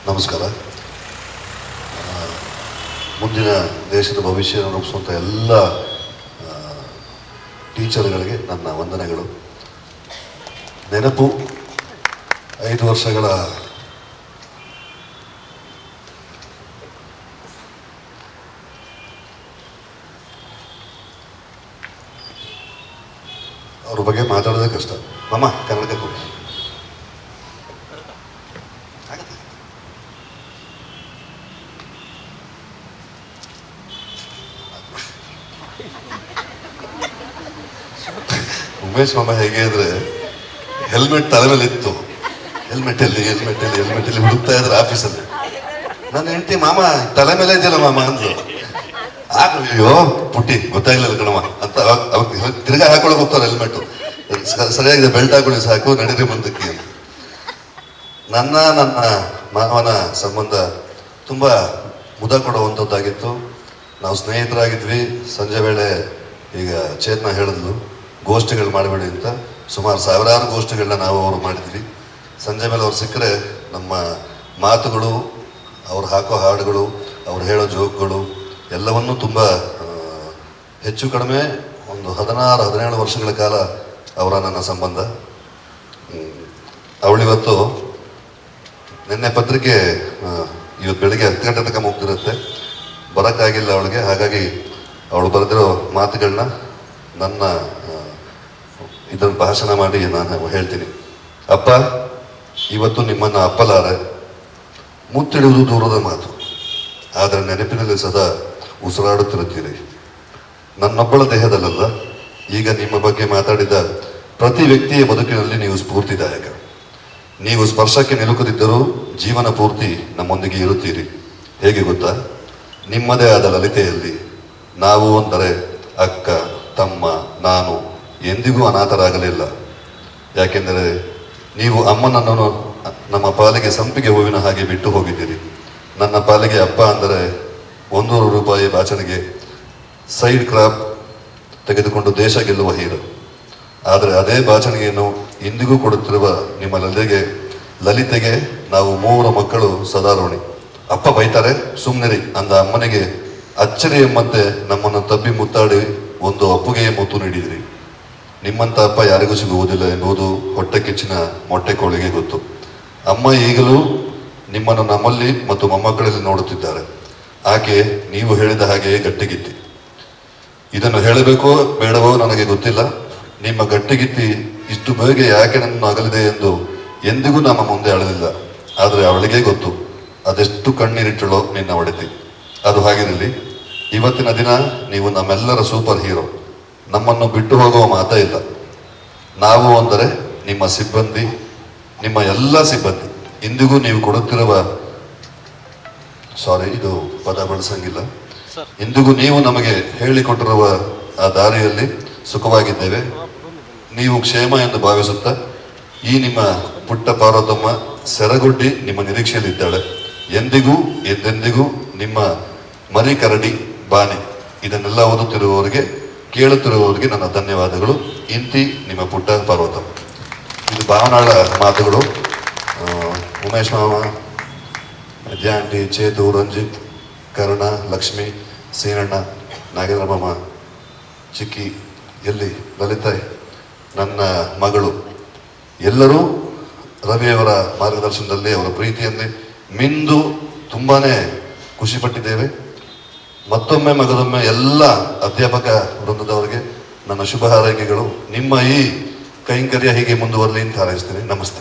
ನಮಸ್ಕಾರ. ಮುಂದಿನ ದೇಶದ ಭವಿಷ್ಯವನ್ನು ರೂಪಿಸುವಂಥ ಎಲ್ಲ ಟೀಚರ್ಗಳಿಗೆ ನನ್ನ ವಂದನೆಗಳು. ನೆನಪು 5 ವರ್ಷಗಳ ಅವ್ರ ಬಗ್ಗೆ ಮಾತಾಡೋದೇ ಕಷ್ಟ. ಮಾಮ ಕನ್ನಡಕ್ಕೆ ಕೊಡಿ. ಉಮೇಶ್ ಮಾಮ ಹೇಗೆ ಅಂದರೆ ಹೆಲ್ಮೆಟ್ ತಲೆ ಮೇಲೆ ಇತ್ತು, ಹೆಲ್ಮೆಟಲ್ಲಿ ಹುಡುಕ್ತಾ ಇದ್ರೆ ಆಫೀಸಲ್ಲಿ. ನನ್ನ ಹೆಂಡತಿ ಮಾಮ ತಲೆ ಮೇಲೆ ಇದೆಯಲ್ಲ ಮಾಮ ಅಂದ್ರು. ಅಯ್ಯೋ ಪುಟ್ಟಿ ಗೊತ್ತಾಗ್ಲಿಲ್ಲ ಕಣಮ್ಮ ಅಂತ ಅವಾಗ ತಿರ್ಗಾ ಹಾಕೊಳಕ್ ಹೋಗ್ತಾರೆ ಹೆಲ್ಮೆಟ್. ಸರಿಯಾಗಿದೆ, ಬೆಲ್ಟ್ ಹಾಕೊಳ್ಳಿ ಸಾಕು, ನಡೀರಿ ಮುಂದಕ್ಕೆ ಅಂತ. ನನ್ನ ಮಾವನ ಸಂಬಂಧ ತುಂಬ ಮುದ ಕೊಡುವಂಥದ್ದಾಗಿತ್ತು. ನಾವು ಸ್ನೇಹಿತರಾಗಿದ್ವಿ. ಸಂಜೆ ವೇಳೆ ಈಗ ಚೇತನ ಹೇಳಿದ್ಲು ಗೋಷ್ಠಿಗಳು ಮಾಡಬೇಡಿ ಅಂತ. ಸುಮಾರು 1000 ಗೋಷ್ಠಿಗಳನ್ನ ನಾವು ಅವರು ಮಾಡಿದ್ವಿ. ಸಂಜೆ ಮೇಲೆ ಅವ್ರು ಸಿಕ್ಕರೆ ನಮ್ಮ ಮಾತುಗಳು, ಅವ್ರು ಹಾಕೋ ಹಾಡುಗಳು, ಅವ್ರು ಹೇಳೋ ಜೋಕ್ಗಳು ಎಲ್ಲವನ್ನೂ ತುಂಬ ಹೆಚ್ಚು ಕಡಿಮೆ ಒಂದು 16-17 ವರ್ಷಗಳ ಕಾಲ ಅವರ ನನ್ನ ಸಂಬಂಧ. ಅವಳಿವತ್ತು ನಿನ್ನೆ ಪತ್ರಿಕೆ ಇವತ್ತು ಬೆಳಿಗ್ಗೆ 10 ಗಂಟೆ ತನಕ ಮುಗ್ದಿರುತ್ತೆ, ಬರೋಕ್ಕಾಗಿಲ್ಲ ಅವಳಿಗೆ. ಹಾಗಾಗಿ ಅವಳು ಬರೆದಿರೋ ಮಾತುಗಳನ್ನ ನನ್ನ ಇದನ್ನು ಭಾಷಣ ಮಾಡಿ ನಾನು ಹೇಳ್ತೀನಿ. ಅಪ್ಪ, ಇವತ್ತು ನಿಮ್ಮನ್ನು ಅಪ್ಪಲಾರೆ, ಮುತ್ತಿಡುವುದು ದೂರದ ಮಾತು, ಆದರೆ ನೆನಪಿನಲ್ಲಿ ಸದಾ ಉಸಿರಾಡುತ್ತಿರುತ್ತೀರಿ. ನನ್ನೊಬ್ಬಳ ದೇಹದಲ್ಲ, ಈಗ ನಿಮ್ಮ ಬಗ್ಗೆ ಮಾತಾಡಿದ ಪ್ರತಿ ವ್ಯಕ್ತಿಯ ಬದುಕಿನಲ್ಲಿ ನೀವು ಸ್ಫೂರ್ತಿದಾಯಕ. ನೀವು ಸ್ಪರ್ಶಕ್ಕೆ ನಿಲುಕದಿದ್ದರೂ ಜೀವನ ಪೂರ್ತಿ ನಮ್ಮೊಂದಿಗೆ ಇರುತ್ತೀರಿ. ಹೇಗೆ ಗೊತ್ತಾ? ನಿಮ್ಮದೇ ಆದ ಲಲಿತೆಯಲ್ಲಿ ನಾವು ಅಂದರೆ ಅಕ್ಕ, ತಮ್ಮ, ನಾನು ಎಂದಿಗೂ ಅನಾಥರಾಗಲಿಲ್ಲ. ಯಾಕೆಂದರೆ ನೀವು ಅಮ್ಮನನ್ನು ನಮ್ಮ ಪಾಲಿಗೆ ಸಂಪಿಗೆ ಹೂವಿನ ಹಾಗೆ ಬಿಟ್ಟು ಹೋಗಿದ್ದೀರಿ. ನನ್ನ ಪಾಲಿಗೆ ಅಪ್ಪ ಅಂದರೆ 100 ರೂಪಾಯಿ ಬಾಚಣಿಗೆ ಸೈಡ್ ಕ್ರಾಪ್ ತೆಗೆದುಕೊಂಡು ದೇಶ ಗೆಲ್ಲುವ ಹೀರೋ. ಆದರೆ ಅದೇ ಬಾಚಣಿಗೆಯನ್ನು ಇಂದಿಗೂ ಕೊಡುತ್ತಿರುವ ನಿಮ್ಮ ಲಲಿತೆಗೆ ನಾವು 3 ಮಕ್ಕಳು ಸದಾ ಋಣಿ. ಅಪ್ಪ ಬೈತಾರೆ ಸುಮ್ಮನಿರಿ ಅಂದ ಅಮ್ಮನಿಗೆ ಅಚ್ಚರಿ ಎಂಬಂತೆ ನಮ್ಮನ್ನು ತಬ್ಬಿ ಮುತ್ತಾಡಿ ಒಂದು ಅಪ್ಪುಗೆಯ ಮುತ್ತು ನೀಡಿದಿರಿ. ನಿಮ್ಮಂಥ ಅಪ್ಪ ಯಾರಿಗೂ ಸಿಗುವುದಿಲ್ಲ ಎಂಬುದು ಹೊಟ್ಟೆ ಕಿಚ್ಚಿನ ಮೊಟ್ಟೆ ಕೋಳಿಗೆ ಗೊತ್ತು. ಅಮ್ಮ ಈಗಲೂ ನಿಮ್ಮನ್ನು ನಮ್ಮಲ್ಲಿ ಮತ್ತು ಮೊಮ್ಮಕ್ಕಳಲ್ಲಿ ನೋಡುತ್ತಿದ್ದಾರೆ. ಆಕೆ ನೀವು ಹೇಳಿದ ಹಾಗೆಯೇ ಗಟ್ಟಿಗಿತ್ತಿ. ಇದನ್ನು ಹೇಳಬೇಕೋ ಬೇಡವೋ ನನಗೆ ಗೊತ್ತಿಲ್ಲ. ನಿಮ್ಮ ಗಟ್ಟಿಗಿತ್ತಿ ಇಷ್ಟು ಬೇಗ ಯಾಕೆ ನನ್ನನ್ನು ಅಗಲಿದೆ ಎಂದು ಎಂದಿಗೂ ನಮ್ಮ ಮುಂದೆ ಅಳಲಿಲ್ಲ. ಆದರೆ ಅವಳಿಗೆ ಗೊತ್ತು ಅದೆಷ್ಟು ಕಣ್ಣೀರಿಟ್ಟಳೋ ನಿನ್ನ ಒಡೆತಿ. ಅದು ಹಾಗಿರಲಿ. ಇವತ್ತಿನ ದಿನ ನೀವು ನಮ್ಮೆಲ್ಲರ ಸೂಪರ್ ಹೀರೋ. ನಮ್ಮನ್ನು ಬಿಟ್ಟು ಹೋಗುವ ಮಾತೇ ಇಲ್ಲ. ನಾವು ಅಂದರೆ ನಿಮ್ಮ ಸಿಬ್ಬಂದಿ, ನಿಮ್ಮ ಎಲ್ಲ ಸಿಬ್ಬಂದಿ. ಇಂದಿಗೂ ನೀವು ಕೊಡುತ್ತಿರುವ ಇದು ಪದ ಬಳಸಂಗಿಲ್ಲ. ಇಂದಿಗೂ ನೀವು ನಮಗೆ ಹೇಳಿಕೊಟ್ಟಿರುವ ಆ ದಾರಿಯಲ್ಲಿ ಸುಖವಾಗಿದ್ದೇವೆ. ನೀವು ಕ್ಷೇಮ ಎಂದು ಭಾವಿಸುತ್ತಾ ಈ ನಿಮ್ಮ ಪುಟ್ಟ ಪಾರ್ವತಮ್ಮ ಸೆರಗುಡ್ಡಿ ನಿಮ್ಮ ನಿರೀಕ್ಷೆಯಲ್ಲಿದ್ದಾಳೆ. ಎಂದಿಗೂ ಎಂದೆಂದಿಗೂ ನಿಮ್ಮ ಮರಿ ಕರಡಿ ಬಾನಿ. ಇದನ್ನೆಲ್ಲ ಓದುತ್ತಿರುವವರಿಗೆ, ಕೇಳುತ್ತಿರುವವರಿಗೆ ನನ್ನ ಧನ್ಯವಾದಗಳು. ಇಂತಿ ನಿಮ್ಮ ಪುಟ್ಟ ಪಾರ್ವತಮ್ಮ. ಇದು ಭಾವನಾಳ ಮಾತುಗಳು. ಉಮೇಶ್ ಮಾಮ, ವಿದ್ಯಾಂಟಿ, ಚೇತು, ರಂಜಿತ್, ಕರ್ಣ, ಲಕ್ಷ್ಮಿ, ಸೀನಣ್ಣ, ನಾಗೇಂದ್ರ ಮಾಮ, ಚಿಕ್ಕಿ, ಎಲ್ಲಿ ಲಲಿತಾಯ್, ನನ್ನ ಮಗಳು, ಎಲ್ಲರೂ ರವಿಯವರ ಮಾರ್ಗದರ್ಶನದಲ್ಲಿ, ಅವರ ಪ್ರೀತಿಯಲ್ಲಿ ಮಿಂದು ತುಂಬಾನೇ ಖುಷಿಪಟ್ಟಿದ್ದೇವೆ. ಮತ್ತೊಮ್ಮೆ ಮಗದೊಮ್ಮೆ ಎಲ್ಲ ಅಧ್ಯಾಪಕ ವೃಂದದವರಿಗೆ ನನ್ನ ಶುಭ ಹಾರೈಕೆಗಳು. ನಿಮ್ಮ ಈ ಕೈಂಕರ್ಯ ಹೀಗೆ ಮುಂದುವರಲಿ ಅಂತ ಹಾರೈಸ್ತೇನೆ. ನಮಸ್ತೆ.